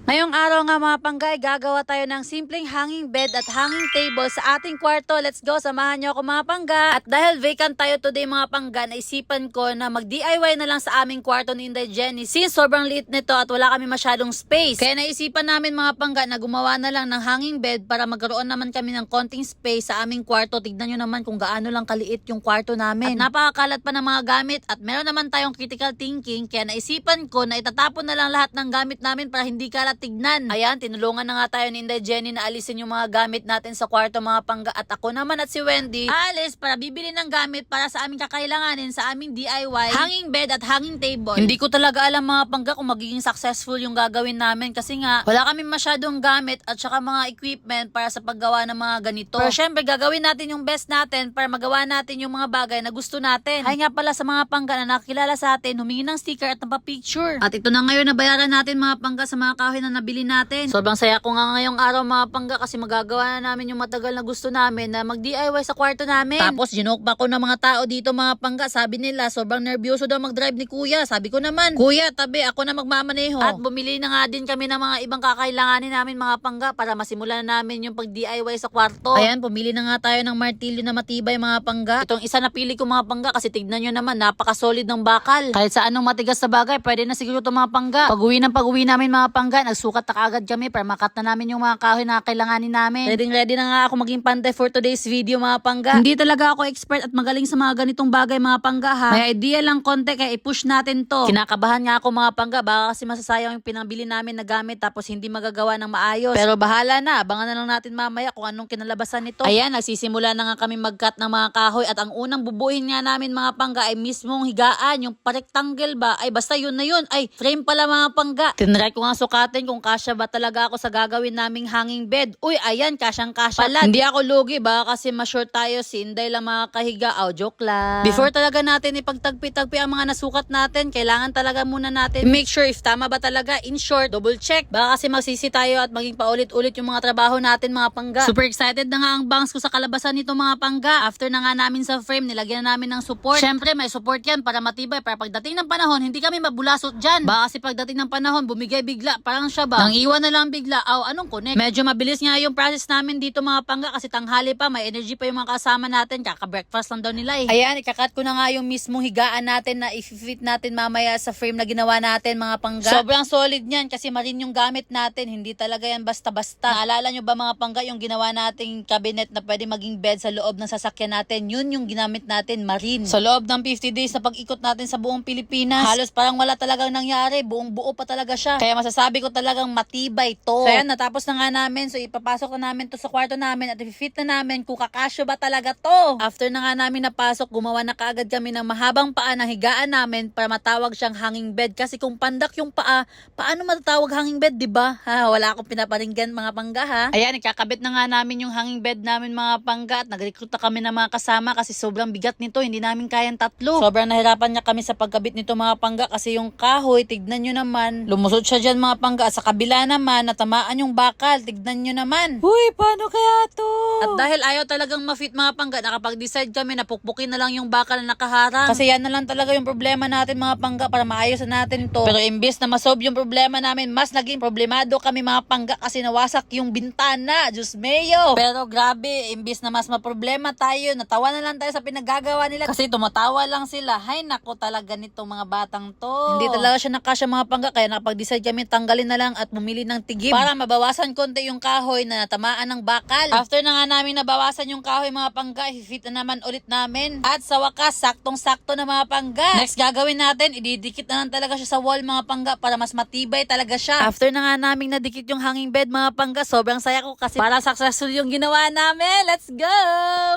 Ngayong araw nga mga panggay, gagawa tayo ng simpleng hanging bed at hanging table sa ating kwarto. Let's go, samahan nyo ako mga pangga. At dahil vacant tayo today mga pangga, naisipan ko na mag-DIY na lang sa aming kwarto ni Inday Jenny. Since sobrang liit nito at wala kami masyadong space, kaya naisipan namin mga pangga na gumawa na lang ng hanging bed para magkaroon naman kami ng konting space sa aming kwarto. Tignan nyo naman kung gaano lang kaliit yung kwarto namin. At napakakalat pa ng mga gamit at meron naman tayong critical thinking, kaya naisipan ko na itatapon na lang lahat ng gamit namin para hindi kalat tignan. Ayan, tinulungan na nga tayo ni Inday Jenny na alisin yung mga gamit natin sa kwarto mga pangga. At ako naman at si Wendy, aalis para bibili ng gamit para sa aming kakailanganin sa aming DIY, hanging bed at hanging table. Hindi ko talaga alam mga pangga kung magiging successful yung gagawin namin kasi nga wala kami masyadong gamit at saka mga equipment para sa paggawa ng mga ganito. Pero syempre gagawin natin yung best natin para magawa natin yung mga bagay na gusto natin. Hay nga pala sa mga pangga na nakilala sa atin, humingi ng sticker at napapicture. At ito na ngayon nabayaran natin mga pangga sa mga kahoy na nabili natin. Sobrang saya ko nga ngayong araw mga pangga kasi magagawa na namin yung matagal na gusto namin na mag-DIY sa kwarto namin. Tapos ginoke pa ko ng mga tao dito mga pangga. Sabi nila sobrang nervyoso daw mag-drive ni kuya. Sabi ko naman, kuya tabi ako na magmamaneho. At bumili na nga din kami ng mga ibang kakailanganin namin mga pangga para masimulan na namin yung pag-DIY sa kwarto. Ayan, pumili na nga tayo ng martilyo na matibay mga pangga. Itong isa napili ko mga pangga kasi tignan nyo naman napaka-solid ng bakal. Kahit sa anong matigas na bagay pwede na siguro ito mga pangga. Pag-uwi namin mga pangga, nagsukat na kaagad kami para makat na namin yung mga kahoy na kailanganin namin. Ready na nga ako maging pantay for today's video mga pangga. Hindi talaga ako expert at magaling sa mga ganitong bagay mga pangga ha. May idea lang konti kaya i-push natin to. Kinakabahan nga ako mga pangga baka kasi masasayang yung pinambili namin na gamit tapos hindi magagawa ng maayos. Pero bahala na, abangan na lang natin mamaya kung anong kinalabasan nito. Ayan, nagsisimula na nga kami mag-cut ng mga kahoy at ang unang bubuhin nga namin mga pangga ay mismong higaan, yung rectangle ba? Ay basta yun na yun. Ay frame pala mga pangga. Tinry ko nga sukatin kung kasya ba talaga ako sa gagawin naming hanging bed. Uy, ayan, kasyang-kasya pala. Hindi ako lugi ba kasi ma-short tayo si Inday lang mga kahiga. Joke lang. Before talaga natin ipagtagpi-tagpi ang mga nasukat natin, kailangan talaga muna natin make sure if tama ba talaga. In short, double check. Baka kasi magsisi tayo at maging paulit-ulit yung mga trabaho natin mga pangga. Super excited na nga ang bangs ko sa kalabasan nito mga pangga. After na nga namin sa frame, nilagyan na namin ng support. Syempre, may support yan para matibay. Para pagdating ng panahon, hindi kami mabulasot dyan. Baka kasi pagdating ng panahon, bumigay bigla. Parang siya ba? Nang iwan na lang bigla. Anong connect? Medyo mabilis nga yung process namin dito mga pangga kasi tanghali pa, may energy pa yung mga kasama natin. Kaka-breakfast lang daw nila eh. Ayan, ikakat ko na nga yung mismong higaan natin na i-fit natin mamaya sa frame na ginawa natin mga pangga. Sobrang solid niyan kasi marin yung gamit natin. Hindi talaga yan basta-basta. Naalala nyo ba mga pangga yung ginawa nating cabinet na pwede maging bed sa loob ng sasakyan natin? Yun yung ginamit natin, marine. Sa loob ng 50 days na pag-ikot natin sa buong Pilipinas, halos parang wala talagang nangyari. Buong buo pa talaga siya. Kaya masasabi ko talagang matibay to. So yan, natapos na nga namin. So ipapasok na namin to sa kwarto namin at i-fit na namin kung kakasyo ba talaga to. After na nga namin napasok, gumawa na kaagad kami ng mahabang paa na higaan namin para matawag siyang hanging bed. Kasi kung pandak yung paa, paano matatawag hanging bed, diba? Wala akong pinaparinggan mga pangga ha. Ayan, ikakabit na nga namin yung hanging bed namin mga pangga at nag-recruit na kami ng mga kasama kasi sobrang bigat nito. Hindi namin kayang tatlo. Sobrang nahirapan niya kami sa pagkabit nito mga pangga kasi yung kahoy, tignan nyo naman, lumusot siya dyan mga pangga. Sa kabila naman, natamaan yung bakal. Tignan nyo naman. Uy, paano kaya to? At dahil ayaw talagang ma-fit mga pangga, nakapag-decide kami na pukpukin na lang yung bakal na nakaharang. Kasi yan na lang talaga yung problema natin mga pangga para maayos na natin to. Pero imbis na masolve yung problema namin, mas naging problemado kami mga pangga kasi nawasak yung bintana. Diyos mayo. Pero grabe, imbis na mas maproblema tayo, natawa na lang tayo sa pinagagawa nila kasi tumatawa lang sila. Hay nako talaga nitong mga batang to. Hindi talaga siya nakasya mga pangga kaya nakapag-decide kami tanggalin na lang at bumili ng tigib para mabawasan konti yung kahoy na natamaan ng bakal. After na nga namin nabawasan yung kahoy mga pangga, i-fit na naman ulit namin. At sa wakas, saktong-sakto na mga pangga. Next gagawin natin, ididikit na lang talaga siya sa wall mga pangga para mas matibay talaga siya. After na nga namin nadikit yung hanging bed mga pangga, sobrang saya ko kasi para successful yung ginawa namin. Let's go!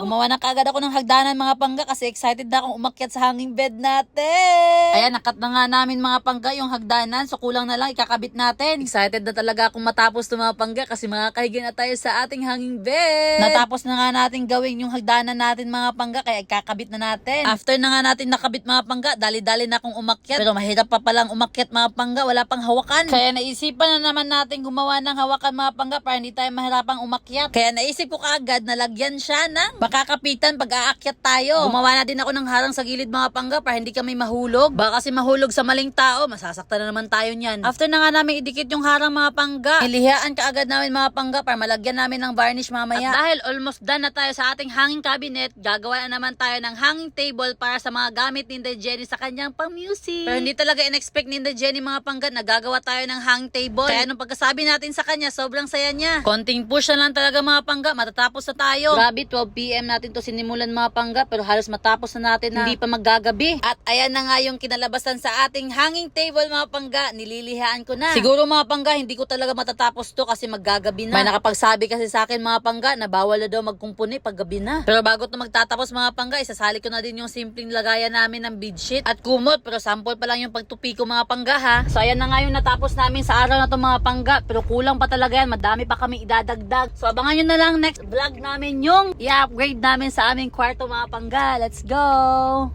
Gumawa na kaagad ako ng hagdanan mga pangga kasi excited na akong umakyat sa hanging bed natin. Ayan, nakat na nga namin mga pangga yung hagdanan. So kulang na lang ikakabit natin. Excited na talaga akong matapos ito mga pangga kasi makakahiga na tayo sa ating hanging bed. Natapos na nga natin gawin yung hagdanan natin mga pangga kaya ikakabit na natin. After na nga natin nakabit mga pangga, dali-dali na akong umakyat. Pero mahirap pa palang umakyat mga pangga, wala pang hawakan. Kaya naisipan na naman natin gumawa ng hawakan mga pangga para hindi tayo mahirapang umakyat. Kaya naisip ko kaagad na lagyan siya ng makakapitan pag aakyat tayo. Gumawa na din ako ng harang sa gilid mga pangga para hindi kami mahulog. Baka kasi mahulog sa maling tao, masasaktan na naman tayo niyan. After na nga namin idikit dumikit yung harang mga pangga. Nilihaan ka agad namin mga pangga para malagyan namin ng varnish mamaya. At dahil almost done na tayo sa ating hanging cabinet, gagawa na naman tayo ng hanging table para sa mga gamit ni Inday Jenny sa kanyang pang-music. Pero hindi talaga in-expect ni Inday Jenny mga pangga na gagawa tayo ng hanging table. Kaya nung pagkasabi natin sa kanya, sobrang saya niya. Konting push na lang talaga mga pangga, matatapos na tayo. Grabe, 12 PM natin to sinimulan mga pangga, pero halos matapos na natin na hindi pa maggagabi. At ayan na nga yung kinalabasan sa ating hanging table mga pangga, nililihaan ko na. Siguro mga pangga, hindi ko talaga matatapos to kasi maggagabi na. May nakapagsabi kasi sa akin mga pangga na bawal na daw magkumpuni pag gabi na. Pero bago to magtatapos mga pangga, isasali ko na din yung simpleng lagayan namin ng bedsheet at kumot, pero sample pa lang yung pagtupi ko mga pangga ha. So ayan na nga yung natapos namin sa araw na to mga pangga, pero kulang pa talaga yan, madami pa kami idadagdag. So abangan nyo na lang next vlog namin yung i-upgrade namin sa aming kwarto mga pangga. Let's go!